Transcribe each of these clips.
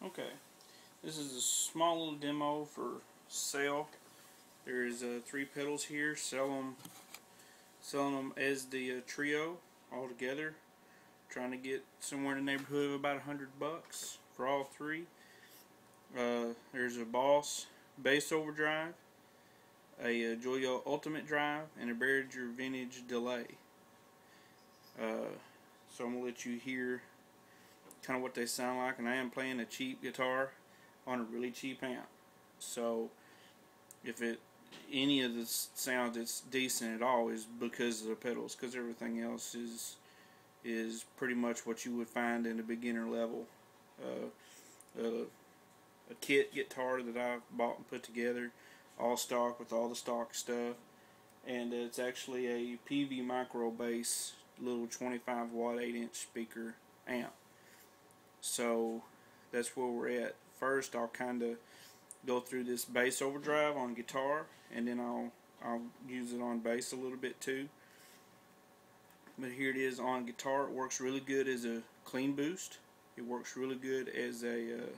Okay, this is a small little demo for sale. There's 3 pedals here. Selling them as the trio all together. Trying to get somewhere in the neighborhood of about $100 for all 3. There's a Boss bass overdrive, a Joyo ultimate drive, and a Behringer vintage delay. So I'm gonna let you hear kind of what they sound like, and I am playing a cheap guitar on a really cheap amp. So if any of the sound that's decent at all is because of the pedals, because everything else is pretty much what you would find in a beginner level. A kit guitar that I've bought and put together, all stock with all the stock stuff, and it's actually a peavey micro bass, little 25 watt 8-inch speaker amp. So that's where we're at. First, I'll kind of go through this bass overdrive on guitar, and then I'll use it on bass a little bit too. But here it is on guitar. It works really good as a clean boost. It works really good as a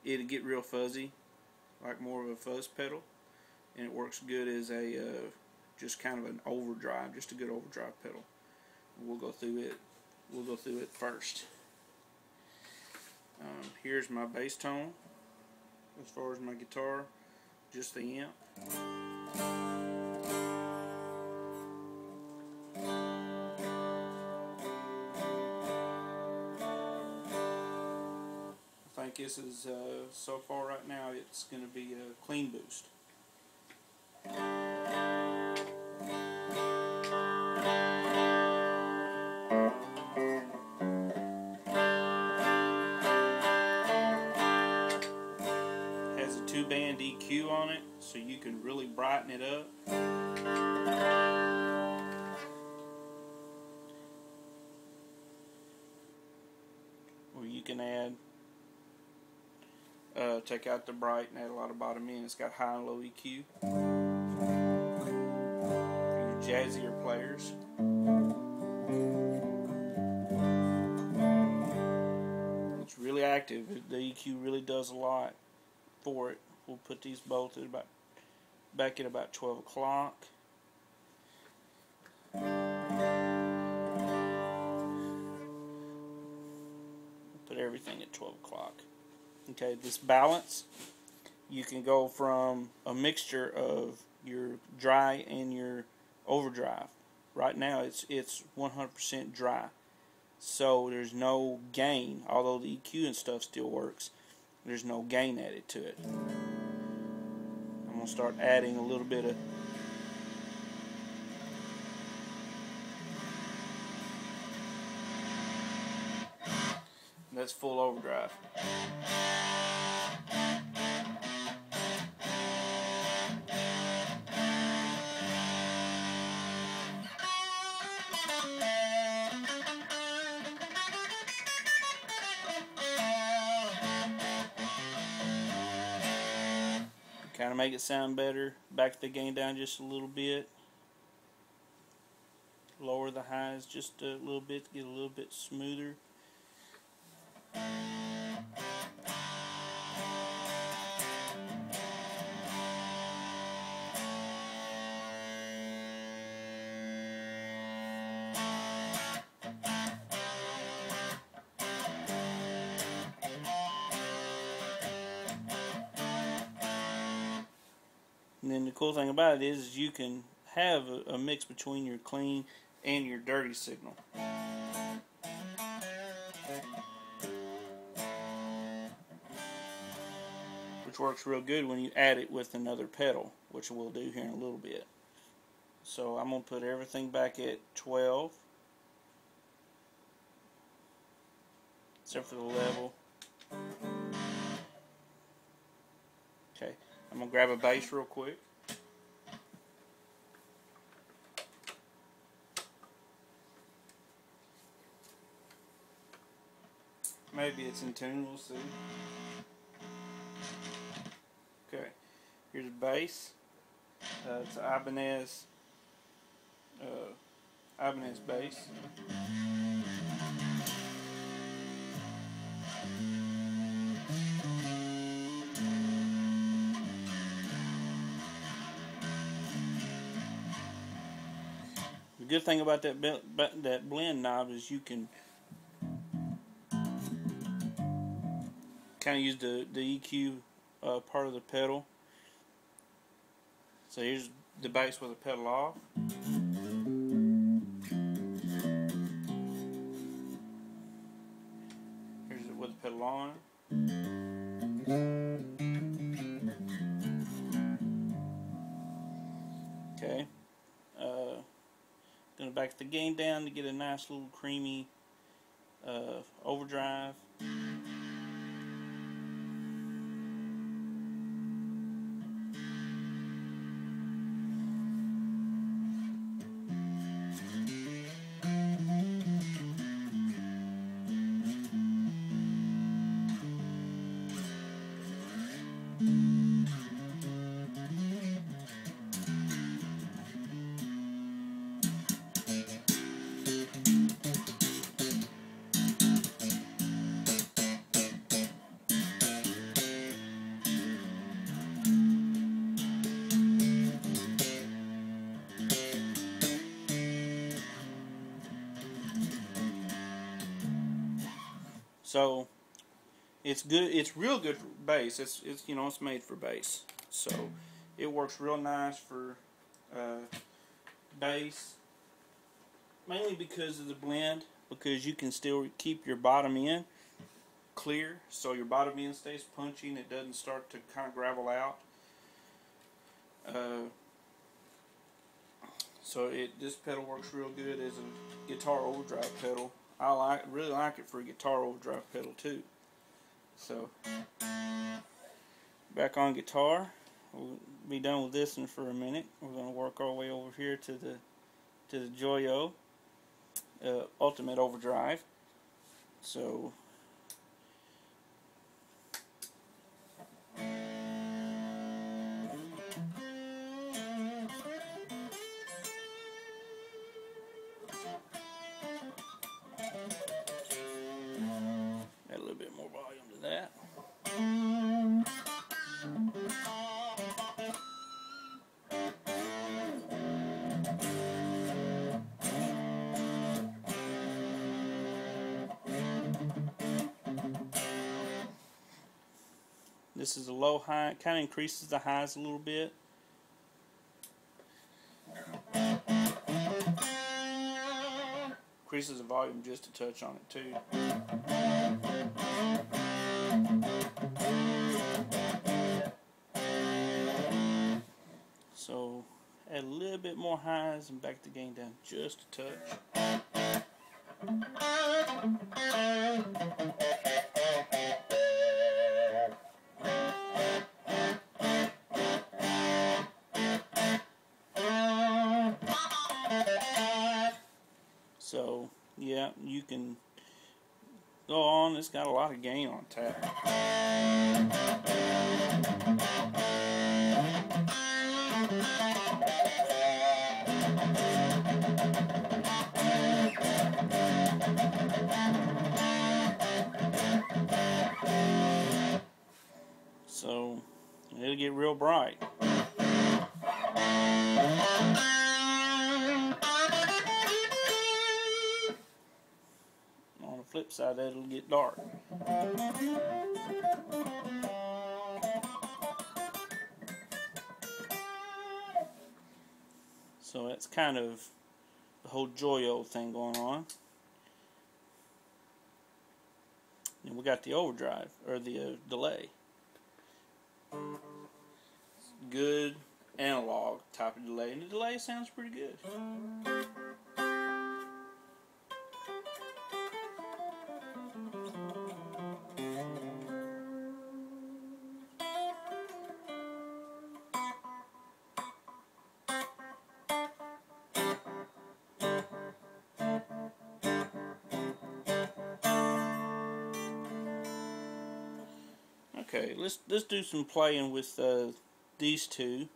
it'll get real fuzzy, like more of a fuzz pedal, and it works good as a just kind of an overdrive, just a good overdrive pedal. We'll go through it. We'll go through it first. Here's my bass tone. As far as my guitar, just the amp. I think this is, so far right now, it's going to be a clean boost. Has a 2-band EQ on it, so you can really brighten it up. Or you can add take out the bright and add a lot of bottom end. It's got high and low EQ. For your jazzier players. It's really active. The EQ really does a lot for it. We'll put these both at back at about 12 o'clock. Put everything at 12 o'clock. Okay, this balance, you can go from a mixture of your dry and your overdrive. Right now it's 100% dry, so there's no gain. Although the EQ and stuff still works, there's no gain added to it. I'm going to start adding a little bit of that's full overdrive. Kind of make it sound better. Back the gain down just a little bit. Lower the highs just a little bit to get a little bit smoother. And then the cool thing about it is you can have a mix between your clean and your dirty signal. Which works real good when you add it with another pedal, which we'll do here in a little bit. So I'm going to put everything back at 12, except for the level. Okay, I'm going to grab a bass real quick. Maybe it's in tune, we'll see. Okay, here's a bass. It's an Ibanez bass. The good thing about that blend knob is you can kind of use the EQ part of the pedal. So here's the bass with the pedal off. Here's it with the pedal on. Okay. Gonna back the gain down to get a nice little creamy overdrive. So it's good. It's real good for bass. It's you know, it's made for bass. So it works real nice for bass, mainly because of the blend. Because you can still keep your bottom end clear, so your bottom end stays punchy and it doesn't start to kind of gravel out. So this pedal works real good as a guitar overdrive pedal. I really like it for a guitar overdrive pedal too. So back on guitar, we'll be done with this one for a minute. We're going to work our way over here to the Joyo Ultimate Overdrive. So add a little bit more volume to that. This is a low high. It kind of increases the highs a little bit. Increases the volume just a touch on it too. So add a little bit more highs and back the gain down just a touch. So yeah, you can go on. It's got a lot of gain on tap. So it'll get real bright. On the flip side, it'll get dark. So that's kind of the whole Joyo thing going on. And we got the overdrive, or the delay. Good analog type of delay, and the delay sounds pretty good. Okay, let's do some playing with these two.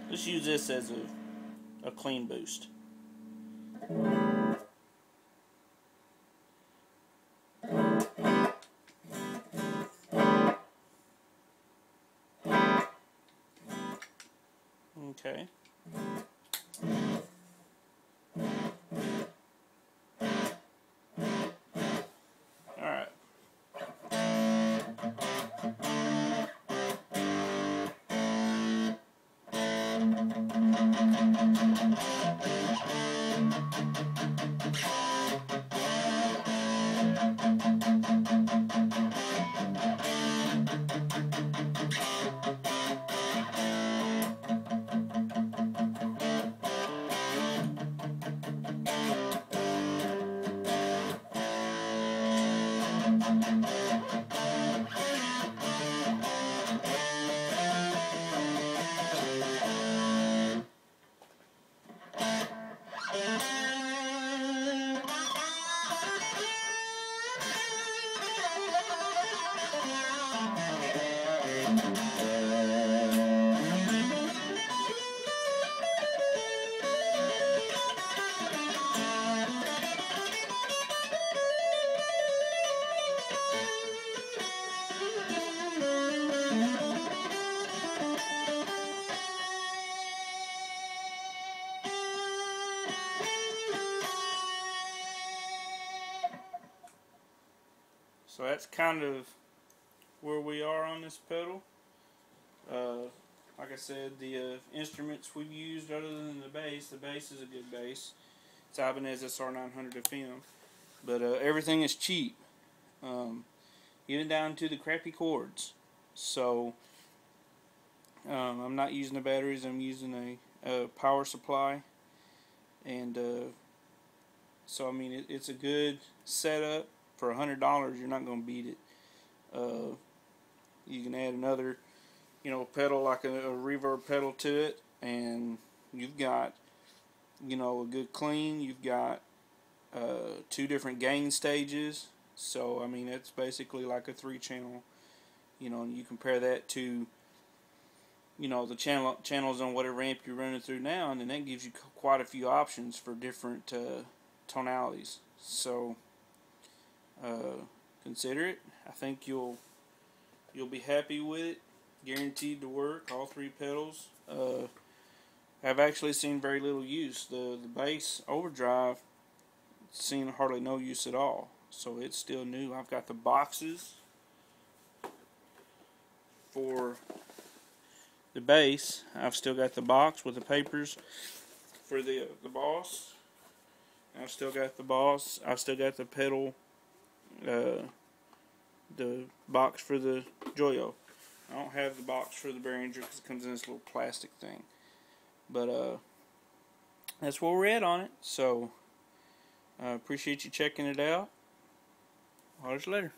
Let's use this as a clean boost. Okay. Alright. So that's kind of where we are on this pedal. Like I said, the instruments we've used other than the bass is a good bass. It's Ibanez SR900 FM. But everything is cheap, even down to the crappy cords. So I'm not using the batteries, I'm using a power supply. And so I mean it's a good setup. For $100 you're not going to beat it. You can add another pedal like a reverb pedal to it, and you've got a good clean. You've got 2 different gain stages, so I mean it's basically like a 3-channel. And you compare that to the channels on whatever amp you're running through now, and then that gives you quite a few options for different tonalities. So consider it. I think you'll be happy with it. Guaranteed to work. All 3 pedals. I've actually seen very little use. The bass overdrive, seen hardly no use at all. So it's still new. I've got the boxes for the bass. I've still got the box with the papers for the boss. I've still got the boss. I've still got the pedal. The box for the Joyo. I don't have the box for the Behringer because it comes in this little plastic thing. But that's where we're at on it. So I appreciate you checking it out. I'll see you later.